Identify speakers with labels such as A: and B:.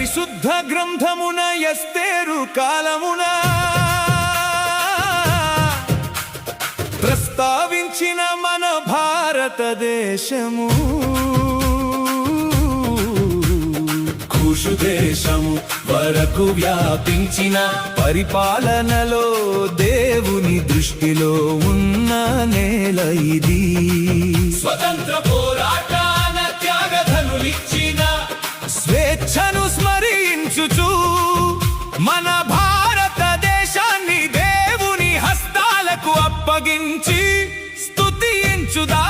A: పరిశుద్ధ గ్రంథమున ఎస్తేరు కాలమున ప్రస్తావించిన మన భారతదేశము కూషు దేశము వరకు వ్యాపించిన పరిపాలనలో దేవుని దృష్టిలో ఉన్న నేల ఇది. స్వతంత్ర పోరాటాన త్యాగధనులిచ్చిన స్వేచ్ఛను స్మరించుచు మన భారతదేశాన్ని దేవుని హస్తాలకు అప్పగించి స్తుతించుదా.